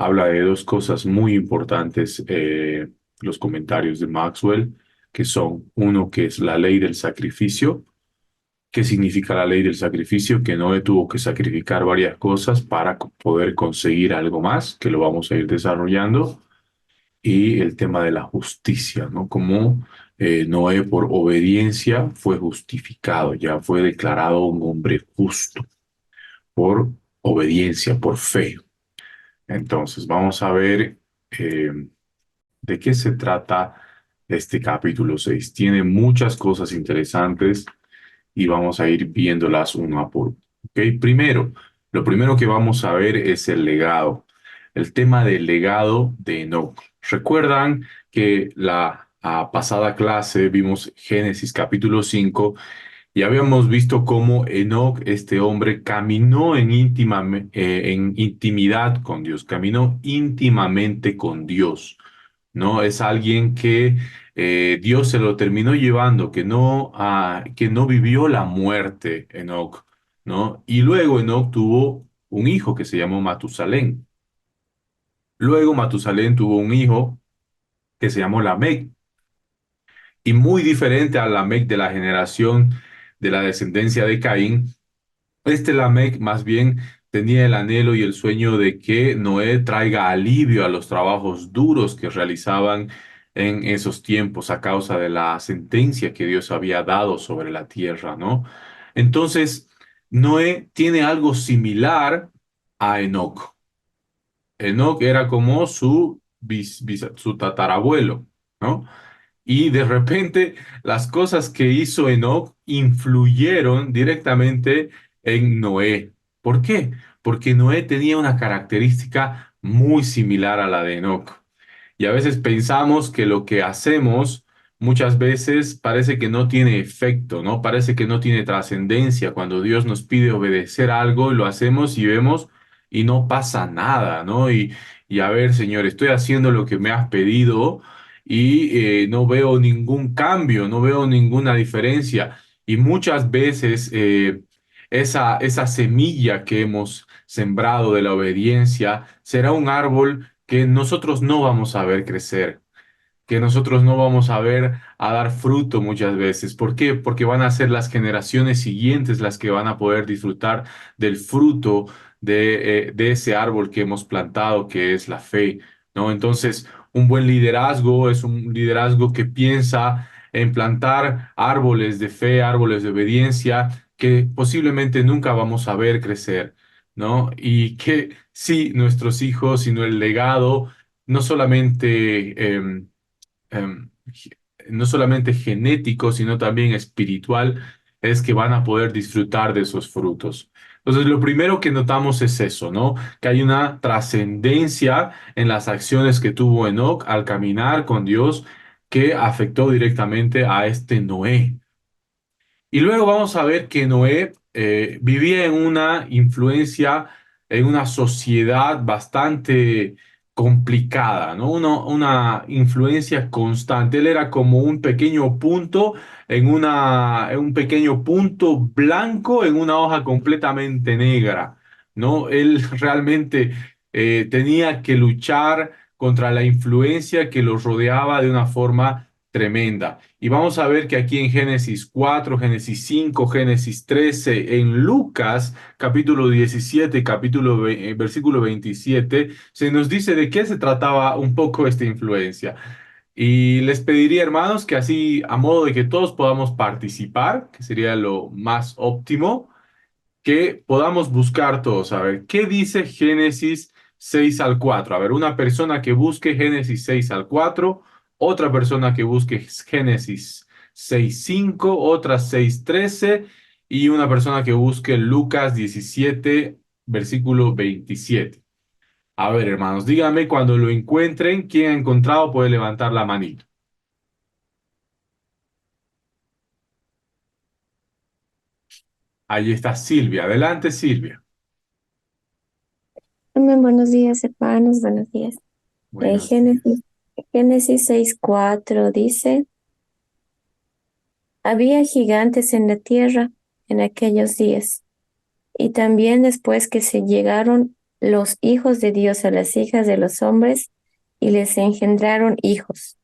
habla de dos cosas muy importantes, los comentarios de Maxwell, que son uno que es la ley del sacrificio. ¿Qué significa la ley del sacrificio? Que Noé tuvo que sacrificar varias cosas para poder conseguir algo más, que lo vamos a ir desarrollando. Y el tema de la justicia, ¿no? Como Noé por obediencia fue justificado, ya fue declarado un hombre justo por obediencia, por fe. Entonces, vamos a ver eh, de qué se trata este capítulo 6. Tiene muchas cosas interesantes y vamos a ir viéndolas uno a por uno. ¿Ok? Primero, lo primero que vamos a ver es el legado, el tema del legado de Enoch. ¿Recuerdan que la pasada clase vimos Génesis capítulo 5 y habíamos visto cómo Enoch, este hombre, caminó en intimidad con Dios, caminó íntimamente con Dios, ¿no? Es alguien que Dios se lo terminó llevando, que no vivió la muerte, Enoch, ¿no? Y luego Enoch tuvo un hijo que se llamó Matusalén. Luego Matusalén tuvo un hijo que se llamó Lamec, y muy diferente a Lamec de la generación de la descendencia de Caín. Este Lamec más bien tenía el anhelo y el sueño de que Noé traiga alivio a los trabajos duros que realizaban en esos tiempos a causa de la sentencia que Dios había dado sobre la tierra, ¿no? Entonces, Noé tiene algo similar a Enoc. Enoc era como su tatarabuelo, ¿no? Y de repente las cosas que hizo Enoc influyeron directamente en Noé. ¿Por qué? Porque Noé tenía una característica muy similar a la de Enoc. Y a veces pensamos que lo que hacemos muchas veces parece que no tiene efecto, ¿no? Parece que no tiene trascendencia. Cuando Dios nos pide obedecer algo, lo hacemos y vemos y no pasa nada, ¿no? Y a ver, Señor, estoy haciendo lo que me has pedido y no veo ningún cambio, no veo ninguna diferencia. Y muchas veces esa semilla que hemos sembrado de la obediencia será un árbol que nosotros no vamos a ver crecer, que nosotros no vamos a ver a dar fruto muchas veces. ¿Por qué? Porque van a ser las generaciones siguientes las que van a poder disfrutar del fruto de ese árbol que hemos plantado, que es la fe, ¿no? Entonces, un buen liderazgo es un liderazgo que piensa en plantar árboles de fe, árboles de obediencia, que posiblemente nunca vamos a ver crecer, ¿no? Y que sí, nuestros hijos, sino el legado, no solamente no solamente genético, sino también espiritual, es que van a poder disfrutar de esos frutos. Entonces, lo primero que notamos es eso, ¿no? Que hay una trascendencia en las acciones que tuvo Enoc al caminar con Dios que afectó directamente a este Noé. Y luego vamos a ver que Noé vivía en una influencia, en una sociedad bastante complicada, ¿no? Una influencia constante. Él era como un pequeño punto en un pequeño punto blanco en una hoja completamente negra, ¿no? Él realmente tenía que luchar contra la influencia que los rodeaba de una forma tremenda. Y vamos a ver que aquí en Génesis 4, Génesis 5, Génesis 13, en Lucas capítulo 17, versículo 27, se nos dice de qué se trataba un poco esta influencia. Y les pediría, hermanos, que así, a modo de que todos podamos participar, que sería lo más óptimo, que podamos buscar todos. A ver, ¿qué dice Génesis 6 al 4? A ver, una persona que busque Génesis 6 al 4, otra persona que busque Génesis 6 5, otra 6 13 y una persona que busque Lucas 17, versículo 27. A ver, hermanos, díganme cuando lo encuentren, quien ha encontrado puede levantar la manito. Ahí está Silvia. Adelante, Silvia. Amén, buenos días, hermanos, buenos días. Buenos días. Génesis 6:4 dice, había gigantes en la tierra en aquellos días, y también después que se llegaron los hijos de Dios a las hijas de los hombres y les engendraron hijos.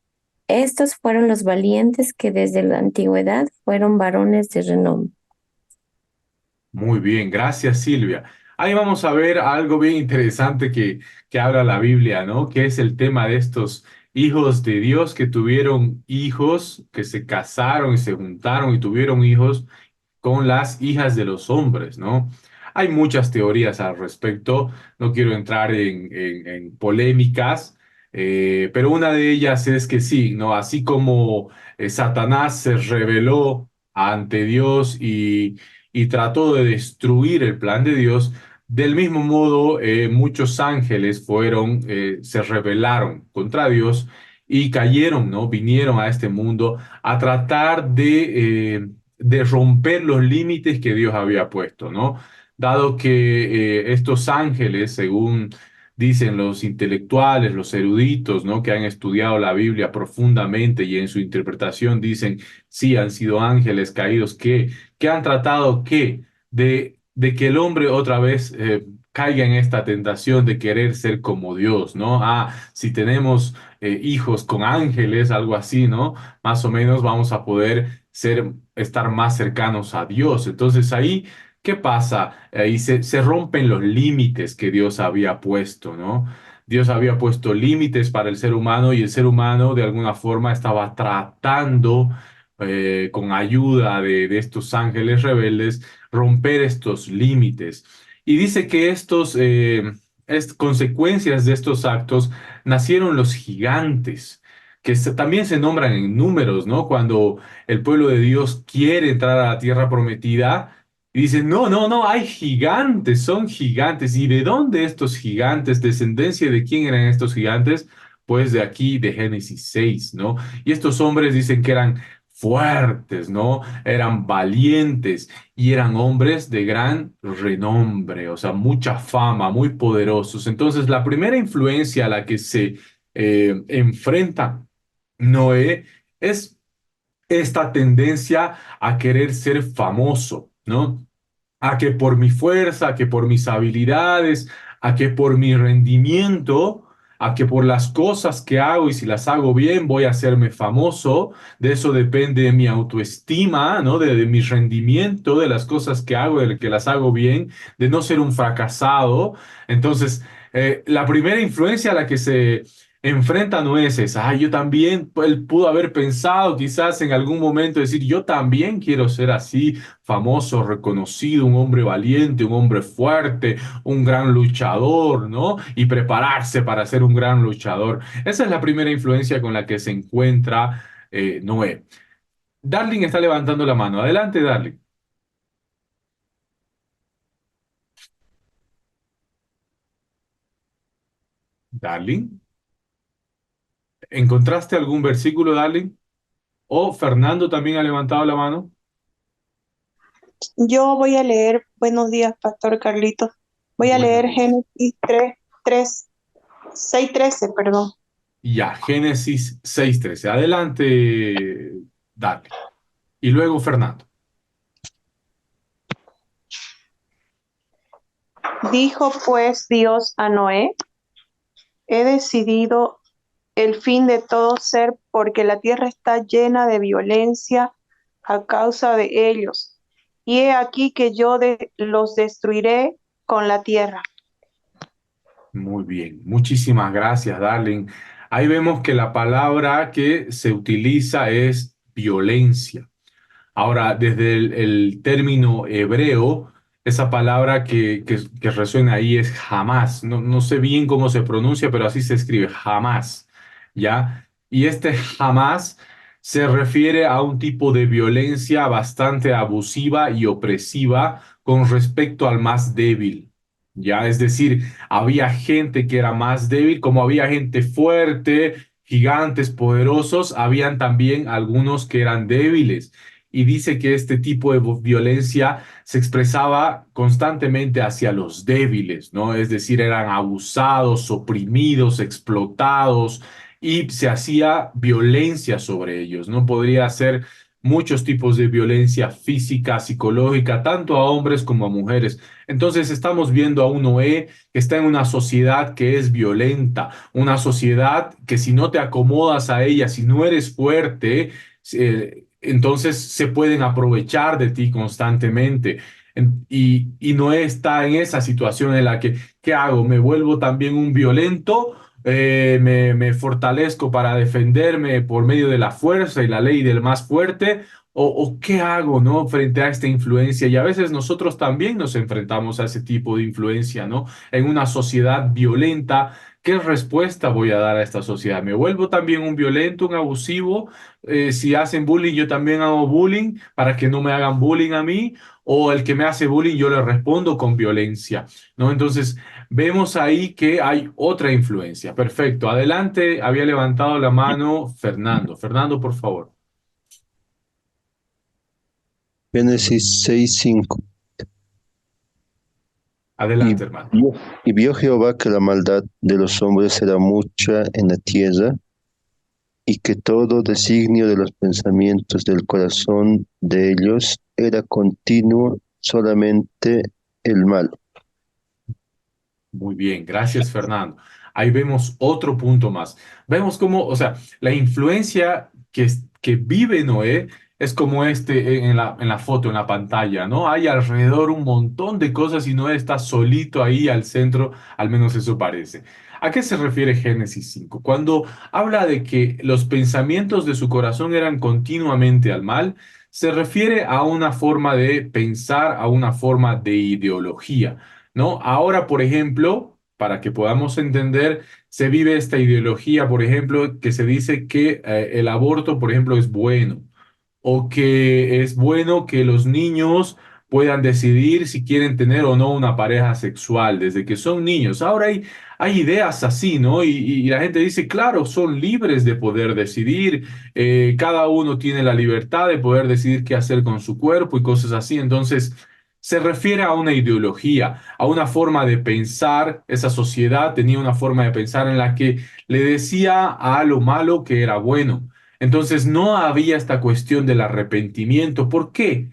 Estos fueron los valientes que desde la antigüedad fueron varones de renombre. Muy bien, gracias Silvia. Ahí vamos a ver algo bien interesante que habla la Biblia, ¿no? Que es el tema de estos hijos de Dios que tuvieron hijos, que se casaron y se juntaron y tuvieron hijos con las hijas de los hombres, ¿no? Hay muchas teorías al respecto, no quiero entrar en polémicas, pero una de ellas es que sí, ¿no? Así como Satanás se rebeló ante Dios y trató de destruir el plan de Dios, del mismo modo muchos ángeles se rebelaron contra Dios y cayeron, ¿no? Vinieron a este mundo a tratar de romper los límites que Dios había puesto, ¿no? Dado que estos ángeles, según dicen los intelectuales, los eruditos, ¿no? Que han estudiado la Biblia profundamente y en su interpretación dicen, sí, han sido ángeles caídos que han tratado de que el hombre otra vez caiga en esta tentación de querer ser como Dios, ¿no? Ah, si tenemos hijos con ángeles, algo así, ¿no? Más o menos vamos a poder estar más cercanos a Dios. Entonces ahí, ¿qué pasa? Ahí se rompen los límites que Dios había puesto, ¿no? Dios había puesto límites para el ser humano y el ser humano de alguna forma estaba tratando, con ayuda de estos ángeles rebeldes, romper estos límites. Y dice que consecuencias de estos actos nacieron los gigantes también se nombran en números, ¿no? Cuando el pueblo de Dios quiere entrar a la tierra prometida y dicen, no, no, no, hay gigantes, son gigantes. ¿Y de dónde estos gigantes? ¿Descendencia de quién eran estos gigantes? Pues de aquí, de Génesis 6, ¿no? Y estos hombres dicen que eran fuertes, ¿no? Eran valientes y eran hombres de gran renombre, o sea, mucha fama, muy poderosos. Entonces, la primera influencia a la que se enfrenta Noé es esta tendencia a querer ser famoso, ¿no? A que por mi fuerza, a que por mis habilidades, a que por mi rendimiento, a que por las cosas que hago y si las hago bien voy a hacerme famoso. De eso depende mi autoestima, ¿no? De mi rendimiento, de las cosas que hago, de que las hago bien, de no ser un fracasado. Entonces, la primera influencia a la que se enfrenta no es esa. Ah, yo también, él pudo haber pensado quizás en algún momento decir, yo también quiero ser así famoso, reconocido, un hombre valiente, un hombre fuerte, un gran luchador, ¿no? Y prepararse para ser un gran luchador. Esa es la primera influencia con la que se encuentra Noé. Darling está levantando la mano. Adelante, Darling. Darling, ¿encontraste algún versículo, Darling? ¿O Fernando también ha levantado la mano? Yo voy a leer, buenos días, Pastor Carlitos. Voy a Buenos leer días. Génesis 6:13, perdón. Ya, Génesis 6:13. Adelante, Darling. Y luego Fernando. Dijo pues Dios a Noé, he decidido el fin de todo ser porque la tierra está llena de violencia a causa de ellos. Y he aquí que yo los destruiré con la tierra. Muy bien, muchísimas gracias, Darling. Ahí vemos que la palabra que se utiliza es violencia. Ahora, desde el término hebreo, esa palabra que resuena ahí es jamás. No, no sé bien cómo se pronuncia, pero así se escribe, jamás. ¿Ya? Y este jamás se refiere a un tipo de violencia bastante abusiva y opresiva con respecto al más débil. ¿Ya? Es decir, había gente que era más débil, como había gente fuerte, gigantes, poderosos, habían también algunos que eran débiles y dice que este tipo de violencia se expresaba constantemente hacia los débiles, ¿no? Es decir, eran abusados, oprimidos, explotados y se hacía violencia sobre ellos, ¿no? Podría ser muchos tipos de violencia física, psicológica, tanto a hombres como a mujeres. Entonces estamos viendo a un Noé que está en una sociedad que es violenta, una sociedad que si no te acomodas a ella, si no eres fuerte, entonces se pueden aprovechar de ti constantemente. Y Noé está en esa situación en la que, ¿qué hago? ¿Me vuelvo también un violento? Me fortalezco para defenderme por medio de la fuerza y la ley del más fuerte, o qué hago, ¿no? Frente a esta influencia. Y a veces nosotros también nos enfrentamos a ese tipo de influencia, ¿no? En una sociedad violenta. ¿Qué respuesta voy a dar a esta sociedad? ¿Me vuelvo también un violento, un abusivo? Si hacen bullying, yo también hago bullying para que no me hagan bullying a mí, o el que me hace bullying, yo le respondo con violencia, ¿no? Entonces, vemos ahí que hay otra influencia. Perfecto. Adelante, había levantado la mano Fernando. Fernando, por favor. Génesis 6:5. Y Adelante, hermano. vio, y vio Jehová que la maldad de los hombres era mucha en la tierra, y que todo designio de los pensamientos del corazón de ellos era continuo solamente el mal. Muy bien, gracias Fernando. Ahí vemos otro punto más. Vemos cómo, o sea, la influencia que vive Noé es como en la foto, en la pantalla, ¿no? Hay alrededor un montón de cosas y Noé está solito ahí al centro, al menos eso parece. ¿A qué se refiere Génesis 5? Cuando habla de que los pensamientos de su corazón eran continuamente al mal, se refiere a una forma de pensar, a una forma de ideología. ¿No? Ahora, por ejemplo, para que podamos entender, se vive esta ideología, por ejemplo, que se dice que el aborto, por ejemplo, es bueno, o que es bueno que los niños puedan decidir si quieren tener o no una pareja sexual desde que son niños. Ahora hay ideas así, ¿no? Y la gente dice, claro, son libres de poder decidir, cada uno tiene la libertad de poder decidir qué hacer con su cuerpo y cosas así. Entonces, se refiere a una ideología, a una forma de pensar. Esa sociedad tenía una forma de pensar en la que le decía a lo malo que era bueno. Entonces no había esta cuestión del arrepentimiento. ¿Por qué?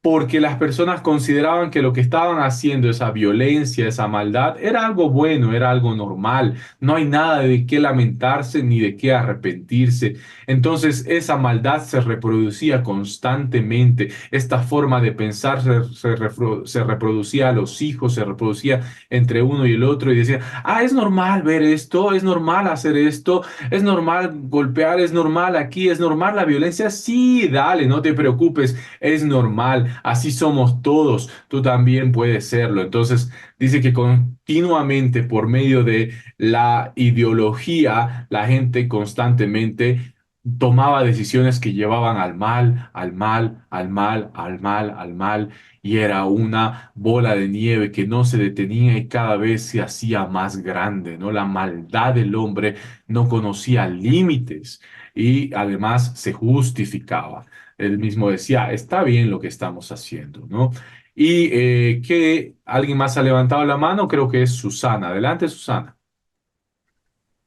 Porque las personas consideraban que lo que estaban haciendo, esa violencia, esa maldad, era algo bueno, era algo normal. No hay nada de qué lamentarse ni de qué arrepentirse. Entonces esa maldad se reproducía constantemente. Esta forma de pensar se reproducía a los hijos, se reproducía entre uno y el otro y decía, ah, es normal ver esto, es normal hacer esto, es normal golpear, es normal aquí, es normal la violencia. Sí, dale, no te preocupes, es normal, así somos todos, tú también puedes serlo. Entonces dice que continuamente por medio de la ideología, la gente constantemente tomaba decisiones que llevaban al mal, al mal, al mal, al mal, al mal, y era una bola de nieve que no se detenía y cada vez se hacía más grande, ¿no? La maldad del hombre no conocía límites y además se justificaba. Él mismo decía, está bien lo que estamos haciendo, ¿no? Y que alguien más ha levantado la mano, creo que es Susana. Adelante, Susana.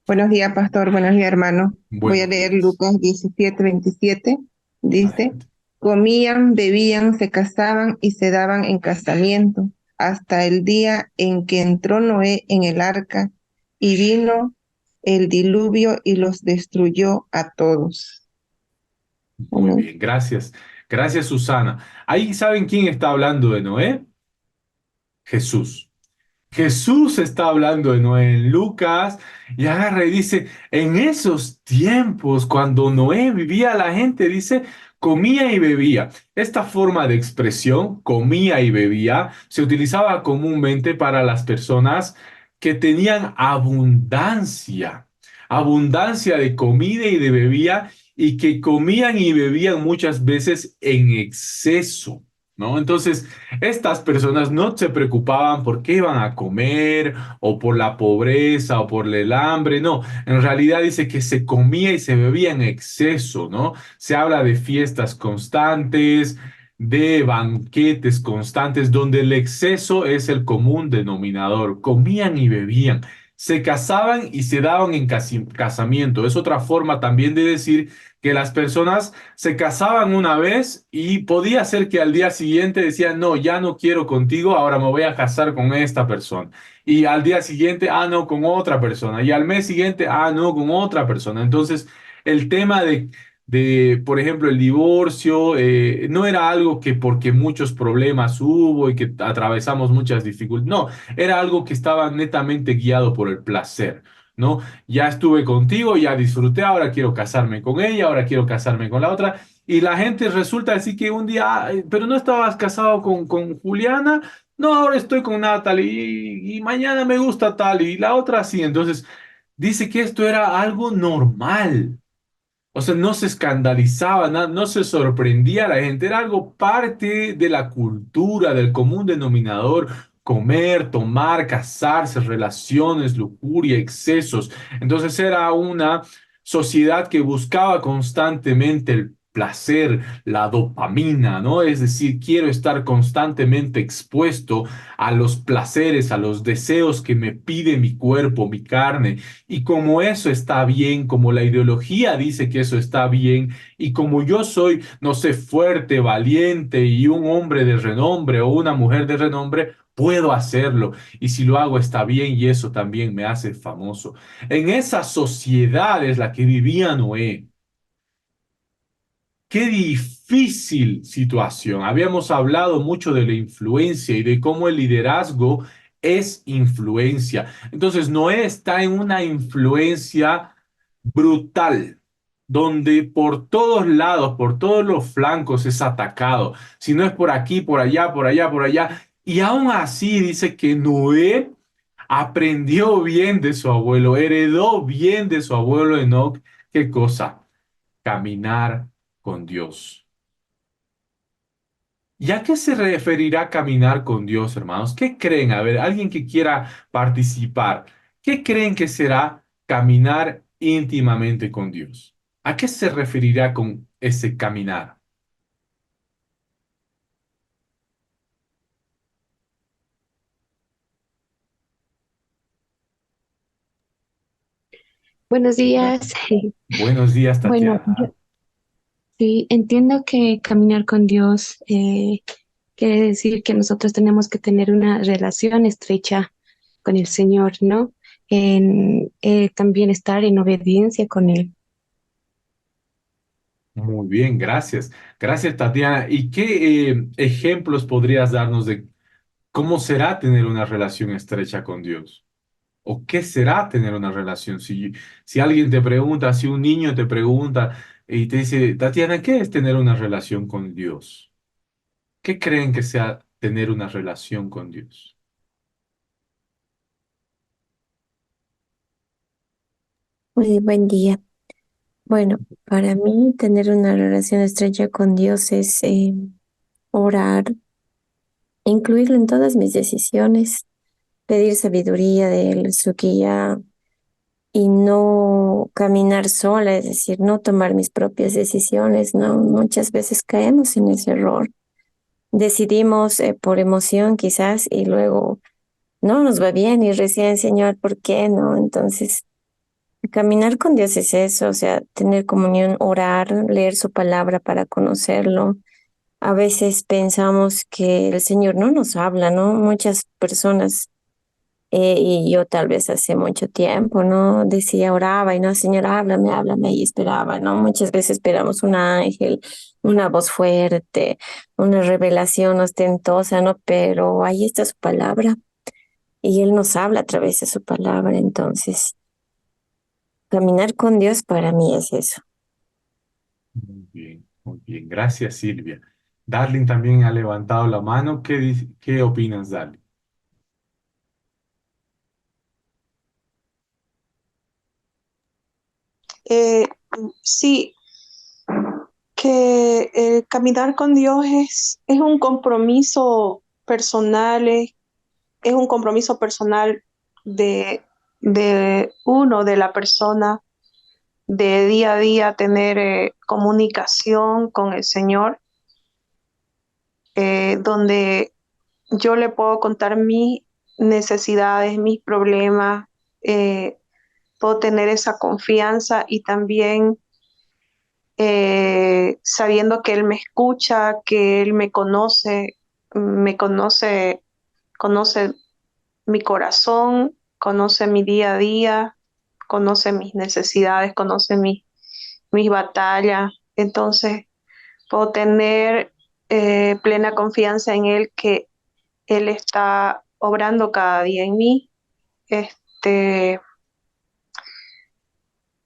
Buenos días, pastor. Buenos días, hermano. Voy a Buenos leer días. Lucas 17:27. Dice, Adelante. comían, bebían, se casaban y se daban en casamiento hasta el día en que entró Noé en el arca y vino el diluvio y los destruyó a todos. Muy Amén. bien, gracias. Gracias, Susana. Ahí saben quién está hablando de Noé. Jesús. Jesús está hablando de Noé en Lucas y agarra y dice, en esos tiempos, cuando Noé vivía, la gente dice, comía y bebía. Esta forma de expresión, comía y bebía, se utilizaba comúnmente para las personas que tenían abundancia, abundancia de comida y de bebida y que comían y bebían muchas veces en exceso. ¿No? Entonces, estas personas no se preocupaban por qué iban a comer o por la pobreza o por el hambre, no, en realidad dice que se comía y se bebía en exceso, ¿no? Se habla de fiestas constantes, de banquetes constantes, donde el exceso es el común denominador, comían y bebían. se casaban y se daban en casamiento. Es otra forma también de decir que las personas se casaban una vez y podía ser que al día siguiente decían, no, ya no quiero contigo, ahora me voy a casar con esta persona. Y al día siguiente, ah, no, con otra persona. Y al mes siguiente, ah, no, con otra persona. Entonces, el tema por ejemplo, el divorcio, no era algo que porque muchos problemas hubo y que atravesamos muchas dificultades. No, era algo que estaba netamente guiado por el placer. ¿No? Ya estuve contigo, ya disfruté, ahora quiero casarme con ella, ahora quiero casarme con la otra. Y la gente resulta así que un día, "Ay, pero no estabas casado con Juliana, no, ahora estoy con Natalie y mañana me gusta tal y la otra sí". Entonces, dice que esto era algo normal. O sea, no se escandalizaba, no se sorprendía a la gente, era algo parte de la cultura, del común denominador, comer, tomar, casarse, relaciones, lujuria, excesos. Entonces era una sociedad que buscaba constantemente el placer, la dopamina, ¿no? Es decir, quiero estar constantemente expuesto a los placeres, a los deseos que me pide mi cuerpo, mi carne. Y como eso está bien, como la ideología dice que eso está bien, y como yo soy, no sé, fuerte, valiente y un hombre de renombre o una mujer de renombre, puedo hacerlo. Y si lo hago está bien y eso también me hace famoso. En esa sociedad es la que vivía Noé. Qué difícil situación. Habíamos hablado mucho de la influencia y de cómo el liderazgo es influencia. Entonces, Noé está en una influencia brutal, donde por todos lados, por todos los flancos es atacado. Si no es por aquí, por allá, por allá, por allá. Y aún así dice que Noé aprendió bien de su abuelo, heredó bien de su abuelo Enoc. ¿Qué cosa? Caminar con Dios. ¿Y a qué se referirá caminar con Dios, hermanos? ¿Qué creen? A ver, alguien que quiera participar, ¿qué creen que será caminar íntimamente con Dios? ¿A qué se referirá con ese caminar? Buenos Claro. días. Buenos días, Bueno, yo Tatiana. sí entiendo que caminar con Dios quiere decir que nosotros tenemos que tener una relación estrecha con el Señor, ¿no? También estar en obediencia con Él. Muy bien, gracias. Gracias, Tatiana. ¿Y qué ejemplos podrías darnos de cómo será tener una relación estrecha con Dios? ¿O qué será tener una relación? Si alguien te pregunta, si un niño te pregunta y te dice, Tatiana, ¿qué es tener una relación con Dios? ¿Qué creen que sea tener una relación con Dios? Muy buen día. Bueno, para mí tener una relación estrecha con Dios es orar, incluirlo en todas mis decisiones, pedir sabiduría de Él, su guía y no caminar sola, es decir, no tomar mis propias decisiones, ¿no? Muchas veces caemos en ese error. Decidimos por emoción quizás y luego no nos va bien y recién, Señor, ¿por qué no? Entonces, caminar con Dios es eso, o sea, tener comunión, orar, leer su palabra para conocerlo. A veces pensamos que el Señor no nos habla, ¿no? Muchas personas, y yo tal vez hace mucho tiempo, ¿no? Decía, oraba y no, Señor, háblame, háblame, y esperaba, ¿no? Muchas veces esperamos un ángel, una voz fuerte, una revelación ostentosa, ¿no? Pero ahí está su palabra y Él nos habla a través de su palabra, entonces. Caminar con Dios para mí es eso. Muy bien, muy bien. Gracias, Silvia. Darling también ha levantado la mano. ¿Qué opinas, Darling? Eh, sí, que caminar con Dios es un compromiso personal, es un compromiso personal de, de uno, de la persona, de día a día tener comunicación con el Señor, donde yo le puedo contar mis necesidades, mis problemas, eh, puedo tener esa confianza y también sabiendo que Él me escucha, que Él me conoce, conoce mi corazón, conoce mi día a día, conoce mis necesidades, conoce mis batallas. Entonces, puedo tener plena confianza en Él, que Él está obrando cada día en mí. Este,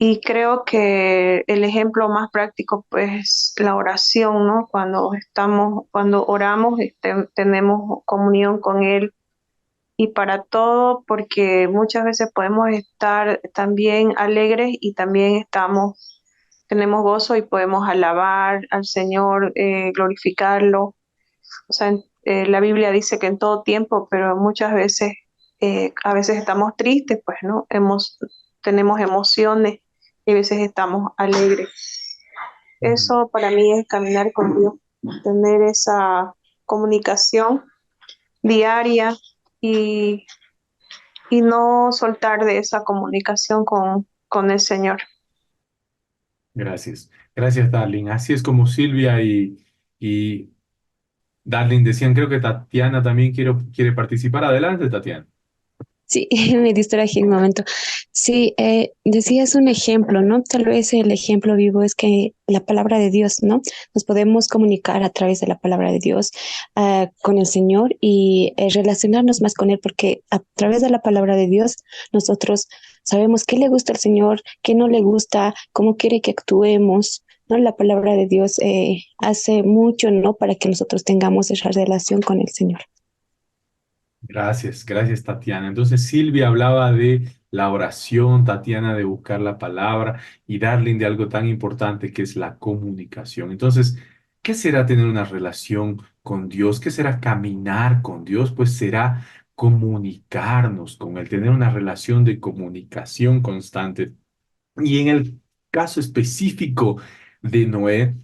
y creo que el ejemplo más práctico, pues, la oración, ¿no? Cuando oramos, tenemos comunión con Él y para todo, porque muchas veces podemos estar también alegres y también tenemos gozo y podemos alabar al Señor, glorificarlo. O sea, la Biblia dice que en todo tiempo, pero muchas veces, a veces estamos tristes, pues, ¿no? Tenemos emociones y a veces estamos alegres. Ujú. Eso para mí es caminar con Dios, tener esa comunicación diaria y, y no soltar de esa comunicación con el Señor. Gracias. Gracias, Darling. Así es como Silvia y Darling decían, creo que Tatiana también quiere participar. Adelante, Tatiana. Sí, me distraje un momento. Sí, decías un ejemplo, ¿no? Tal vez el ejemplo vivo es que la palabra de Dios, ¿no? Nos podemos comunicar a través de la palabra de Dios con el Señor y relacionarnos más con Él, porque a través de la palabra de Dios nosotros sabemos qué le gusta al Señor, qué no le gusta, cómo quiere que actuemos, ¿no? La palabra de Dios hace mucho, ¿no? Para que nosotros tengamos esa relación con el Señor. Gracias, gracias, Tatiana. Entonces, Silvia hablaba de la oración, Tatiana de buscar la palabra y Darling de algo tan importante que es la comunicación. Entonces, ¿qué será tener una relación con Dios? ¿Qué será caminar con Dios? Pues será comunicarnos con Él, tener una relación de comunicación constante. Y en el caso específico de Noé,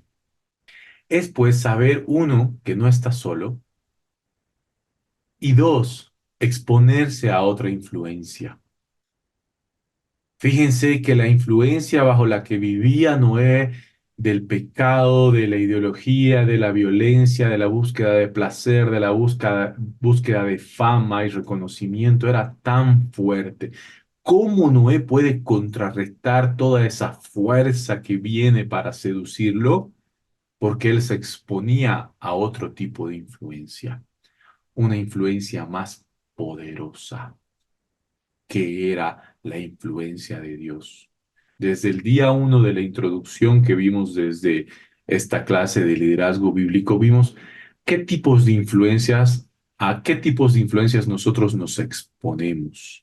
es pues saber, uno, que no está solo y dos, exponerse a otra influencia. Fíjense que la influencia bajo la que vivía Noé del pecado, de la ideología, de la violencia, de la búsqueda de placer, de la búsqueda de fama y reconocimiento era tan fuerte. ¿Cómo Noé puede contrarrestar toda esa fuerza que viene para seducirlo? Porque él se exponía a otro tipo de influencia, una influencia más poderosa, que era la influencia de Dios. Desde el día uno de la introducción que vimos desde esta clase de liderazgo bíblico, vimos qué tipos de influencias, a qué tipos de influencias nosotros nos exponemos.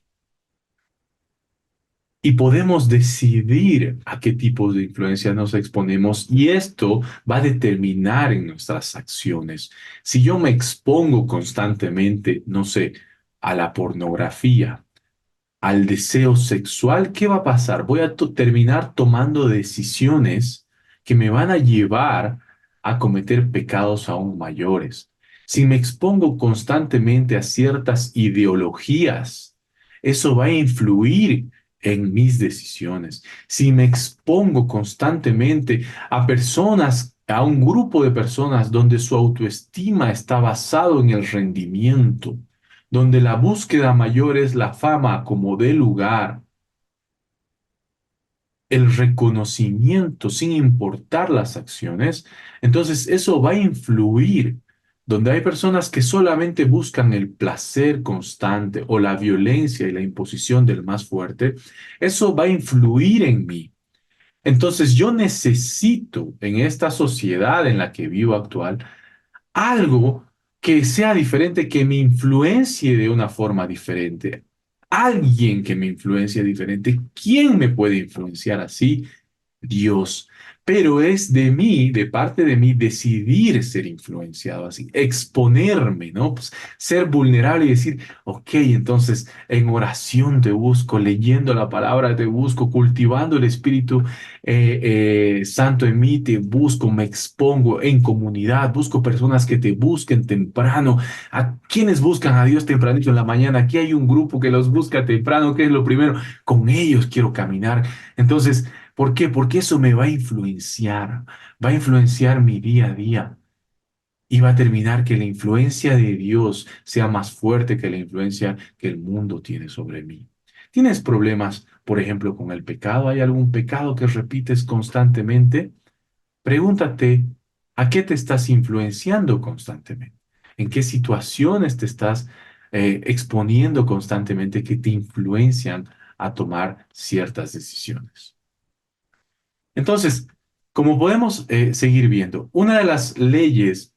Y podemos decidir a qué tipos de influencias nos exponemos y esto va a determinar en nuestras acciones. Si yo me expongo constantemente, no sé, a la pornografía, al deseo sexual, ¿qué va a pasar? Voy a terminar tomando decisiones que me van a llevar a cometer pecados aún mayores. Si me expongo constantemente a ciertas ideologías, eso va a influir en mis decisiones. Si me expongo constantemente a personas, a un grupo de personas donde su autoestima está basado en el rendimiento, donde la búsqueda mayor es la fama como de lugar, el reconocimiento sin importar las acciones, entonces eso va a influir. Donde hay personas que solamente buscan el placer constante o la violencia y la imposición del más fuerte, eso va a influir en mí. Entonces yo necesito en esta sociedad en la que vivo actual algo que sea diferente, que me influencie de una forma diferente. Alguien que me influencie diferente. ¿Quién me puede influenciar así? Dios. pero es de mí, de parte de mí, decidir ser influenciado así, exponerme, ¿no? Pues ser vulnerable y decir, ok, entonces en oración te busco, leyendo la palabra te busco, cultivando el Espíritu Santo en mí, te busco, me expongo en comunidad, busco personas que te busquen temprano. ¿A quienes buscan a Dios tempranito en la mañana? Aquí hay un grupo que los busca temprano, ¿qué es lo primero? Con ellos quiero caminar. Entonces, ¿por qué? Porque eso me va a influenciar mi día a día y va a terminar que la influencia de Dios sea más fuerte que la influencia que el mundo tiene sobre mí. ¿Tienes problemas, por ejemplo, con el pecado? ¿Hay algún pecado que repites constantemente? Pregúntate, ¿a qué te estás influenciando constantemente? ¿En qué situaciones te estás exponiendo constantemente que te influencian a tomar ciertas decisiones? Entonces, como podemos seguir viendo, una de las leyes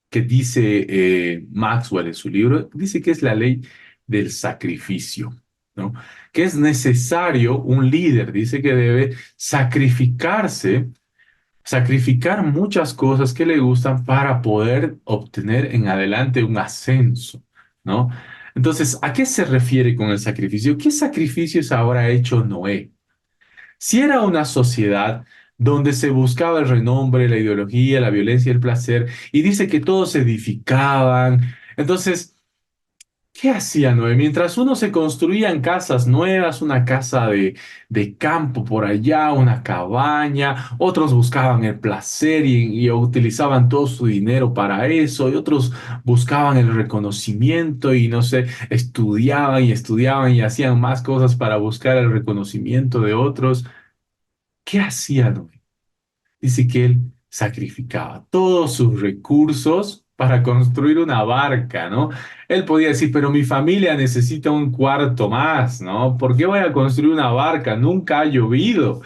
que dice Maxwell en su libro, dice que es la ley del sacrificio, ¿no? Que es necesario un líder, dice que debe sacrificarse, sacrificar muchas cosas que le gustan para poder obtener en adelante un ascenso, ¿no? Entonces, ¿a qué se refiere con el sacrificio? ¿Qué sacrificios habrá hecho Noé? Si era una sociedad donde se buscaba el renombre, la ideología, la violencia, el placer, y dice que todos se edificaban, entonces, ¿qué hacía Noé? Mientras uno se construían casas nuevas, una casa de campo por allá, una cabaña, otros buscaban el placer y utilizaban todo su dinero para eso, y otros buscaban el reconocimiento y no sé, estudiaban y hacían más cosas para buscar el reconocimiento de otros. ¿Qué hacía Noé? Dice que él sacrificaba todos sus recursos para construir una barca, ¿no? Él podía decir, pero mi familia necesita un cuarto más, ¿no? ¿Por qué voy a construir una barca? Nunca ha llovido.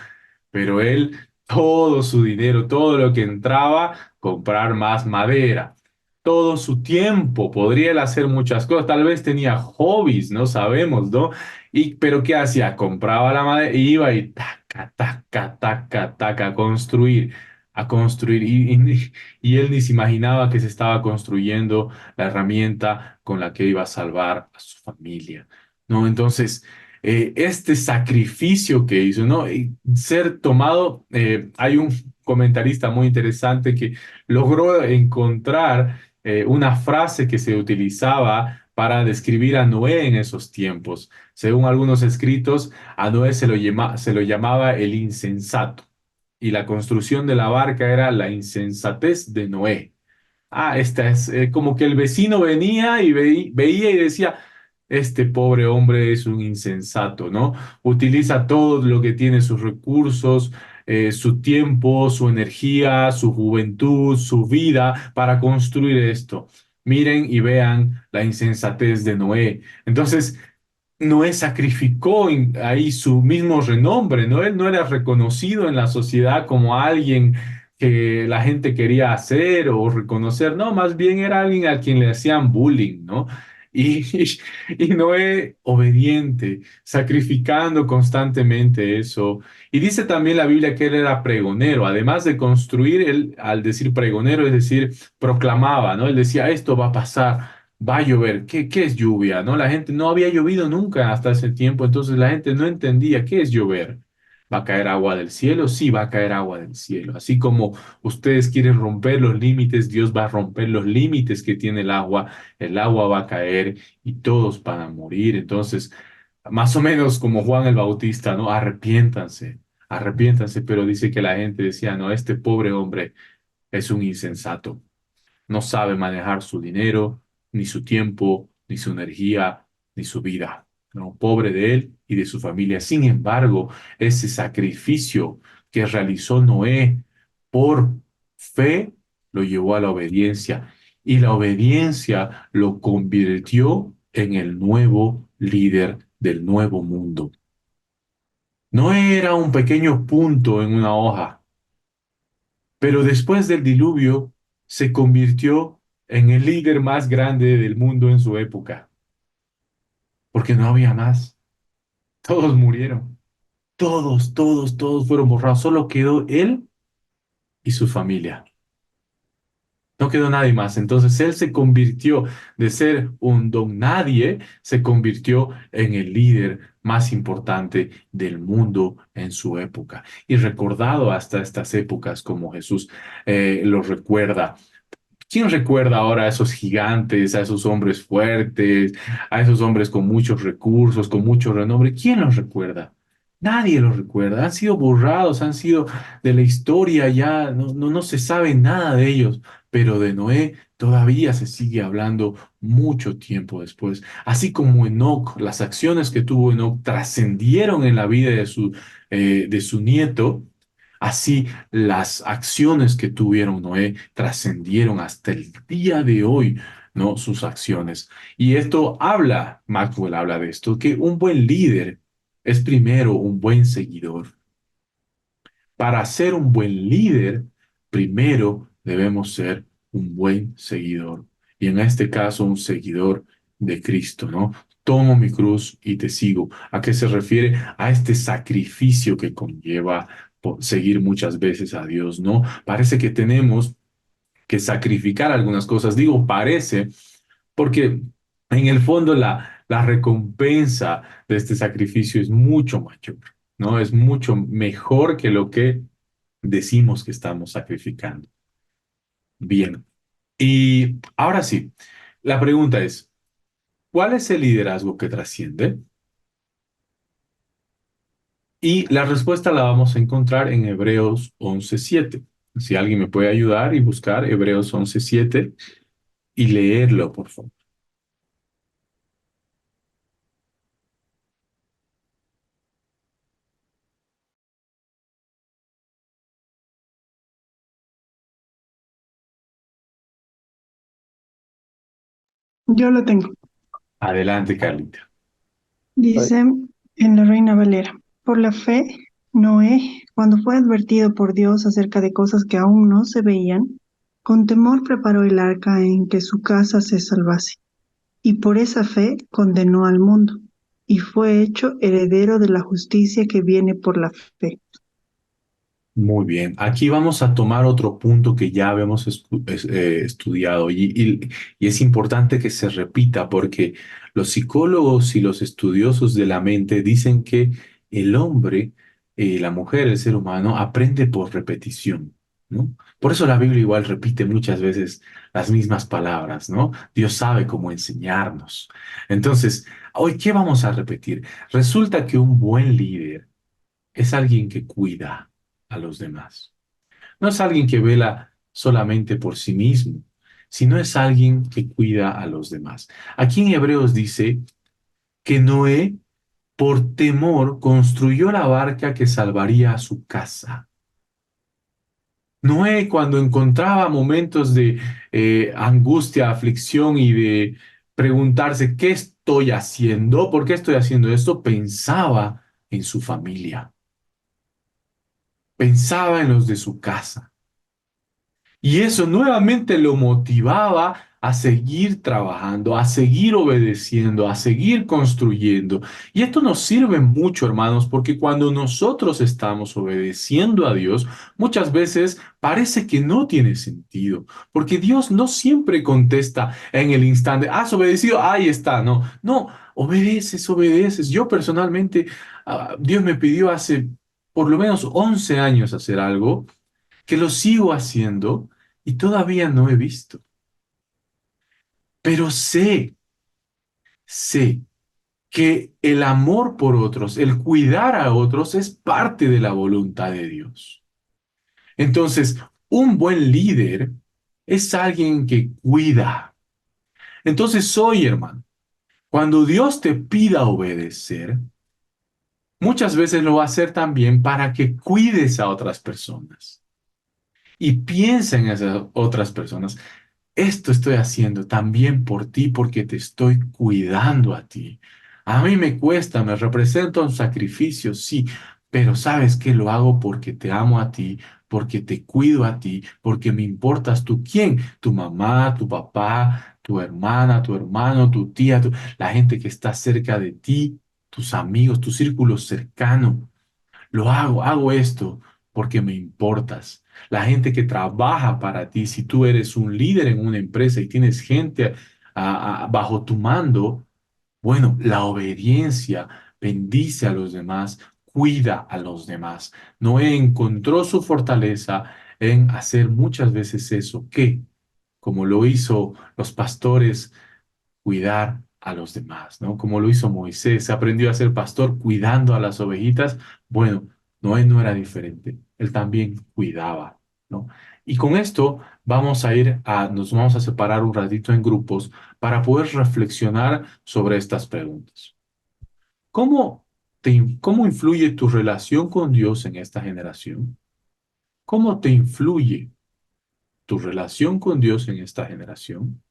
Pero él, todo su dinero, todo lo que entraba, comprar más madera. Todo su tiempo, podría él hacer muchas cosas, tal vez tenía hobbies, no sabemos, ¿no? Pero ¿qué hacía? Compraba la madera, iba y taca, taca, taca, taca, a construir, y él ni se imaginaba que se estaba construyendo la herramienta con la que iba a salvar a su familia, ¿no? Entonces, este sacrificio que hizo, ¿no? Y ser tomado, hay un comentarista muy interesante que logró encontrar una frase que se utilizaba para describir a Noé en esos tiempos. Según algunos escritos, a Noé se lo llamaba el insensato y la construcción de la barca era la insensatez de Noé. Ah, esta es como que el vecino venía y veía y decía, este pobre hombre es un insensato, ¿no? Utiliza todo lo que tiene, sus recursos, su tiempo, su energía, su juventud, su vida para construir esto. Miren y vean la insensatez de Noé. Entonces, Noé sacrificó ahí su mismo renombre, ¿no? Él no era reconocido en la sociedad como alguien que la gente quería hacer o reconocer, no, más bien era alguien a quien le hacían bullying, ¿no? Y, y Noé obediente, sacrificando constantemente eso. Y dice también la Biblia que él era pregonero, además de construir, él al decir pregonero, es decir, proclamaba, ¿no? Él decía, esto va a pasar. Va a llover. ¿Qué es lluvia? ¿No? La gente no había llovido nunca hasta ese tiempo, entonces la gente no entendía qué es llover. ¿Va a caer agua del cielo? Sí, va a caer agua del cielo. Así como ustedes quieren romper los límites, Dios va a romper los límites que tiene el agua va a caer y todos van a morir. Entonces, más o menos como Juan el Bautista, ¿no? Arrepiéntanse, arrepiéntanse, pero dice que la gente decía, no, este pobre hombre es un insensato, no sabe manejar su dinero, ni su tiempo, ni su energía, ni su vida. No, pobre de él y de su familia. Sin embargo, ese sacrificio que realizó Noé por fe lo llevó a la obediencia y la obediencia lo convirtió en el nuevo líder del nuevo mundo. No era un pequeño punto en una hoja, pero después del diluvio se convirtió en el líder más grande del mundo en su época, porque no había más. Todos murieron. Todos fueron borrados. Solo quedó él y su familia. No quedó nadie más. Entonces él se convirtió de ser un don nadie, se convirtió en el líder más importante del mundo en su época. Y recordado hasta estas épocas como Jesús lo recuerda. ¿Quién recuerda ahora a esos gigantes, a esos hombres fuertes, a esos hombres con muchos recursos, con mucho renombre? ¿Quién los recuerda? Nadie los recuerda. Han sido borrados, han sido de la historia ya, no se sabe nada de ellos, pero de Noé todavía se sigue hablando mucho tiempo después. Así como Enoc, las acciones que tuvo Enoc trascendieron en la vida de su nieto. Así las acciones que tuvieron Noé trascendieron hasta el día de hoy, ¿no? Sus acciones. Y esto habla, Maxwell habla de esto, que un buen líder es primero un buen seguidor. Para ser un buen líder, primero debemos ser un buen seguidor. Y en este caso, un seguidor de Cristo, ¿no? Tomo mi cruz y te sigo. ¿A qué se refiere? A este sacrificio que conlleva seguir muchas veces a Dios, ¿no? Parece que tenemos que sacrificar algunas cosas. Digo, parece, porque en el fondo la recompensa de este sacrificio es mucho mayor, ¿no? Es mucho mejor que lo que decimos que estamos sacrificando. Bien. Y ahora sí, la pregunta es, ¿cuál es el liderazgo que trasciende? Y la respuesta la vamos a encontrar en Hebreos 11:7. Si alguien me puede ayudar y buscar Hebreos 11:7 y leerlo, por favor. Yo lo tengo. Adelante, Carlita. Dice en la Reina Valera, por la fe, Noé, cuando fue advertido por Dios acerca de cosas que aún no se veían, con temor preparó el arca en que su casa se salvase, y por esa fe condenó al mundo, y fue hecho heredero de la justicia que viene por la fe. Muy bien, aquí vamos a tomar otro punto que ya habíamos estudiado y es importante que se repita porque los psicólogos y los estudiosos de la mente dicen que el hombre, la mujer, el ser humano aprende por repetición, ¿no? Por eso la Biblia igual repite muchas veces las mismas palabras, ¿no? Dios sabe cómo enseñarnos. Entonces, hoy, ¿qué vamos a repetir? Resulta que un buen líder es alguien que cuida a los demás. No es alguien que vela solamente por sí mismo, sino es alguien que cuida a los demás. Aquí en Hebreos dice que Noé, por temor, construyó la barca que salvaría a su casa. Noé, cuando encontraba momentos de angustia, aflicción y de preguntarse, ¿qué estoy haciendo? ¿Por qué estoy haciendo esto? Pensaba en su familia, pensaba en los de su casa. Y eso nuevamente lo motivaba a seguir trabajando, a seguir obedeciendo, a seguir construyendo. Y esto nos sirve mucho, hermanos, porque cuando nosotros estamos obedeciendo a Dios, muchas veces parece que no tiene sentido, porque Dios no siempre contesta en el instante, has obedecido, ahí está, no, no, obedeces, obedeces. Yo personalmente, Dios me pidió hace por lo menos 11 años hacer algo que lo sigo haciendo y todavía no he visto. Pero sé que el amor por otros, el cuidar a otros es parte de la voluntad de Dios. Entonces, un buen líder es alguien que cuida. Entonces, hoy, hermano, cuando Dios te pida obedecer, muchas veces lo va a hacer también para que cuides a otras personas y piensa en esas otras personas. Esto estoy haciendo también por ti porque te estoy cuidando a ti. A mí me cuesta, me representa un sacrificio, sí, pero sabes que lo hago porque te amo a ti, porque te cuido a ti, porque me importas tú. ¿Quién? Tu mamá, tu papá, tu hermana, tu hermano, tu tía, la gente que está cerca de ti, tus amigos, tu círculo cercano. Hago esto porque me importas. la gente que trabaja para ti, si tú eres un líder en una empresa y tienes gente bajo tu mando, bueno, la obediencia bendice a los demás, cuida a los demás. Noé encontró su fortaleza en hacer muchas veces eso, que, como lo hizo los pastores, cuidar a los demás, ¿no? Como lo hizo Moisés, aprendió a ser pastor cuidando a las ovejitas. Bueno, Noé no era diferente, él también cuidaba, ¿no? Y con esto nos vamos a separar un ratito en grupos para poder reflexionar sobre estas preguntas. ¿Cómo cómo influye tu relación con Dios en esta generación? ¿Cómo te influye tu relación con Dios en esta generación?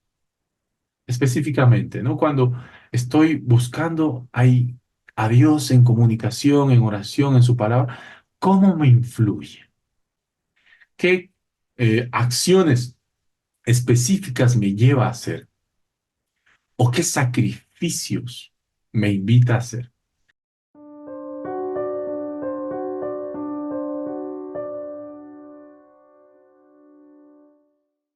Específicamente, ¿no? Cuando estoy buscando ahí a Dios en comunicación, en oración, en su palabra, ¿cómo me influye? ¿Qué acciones específicas me lleva a hacer? ¿O qué sacrificios me invita a hacer?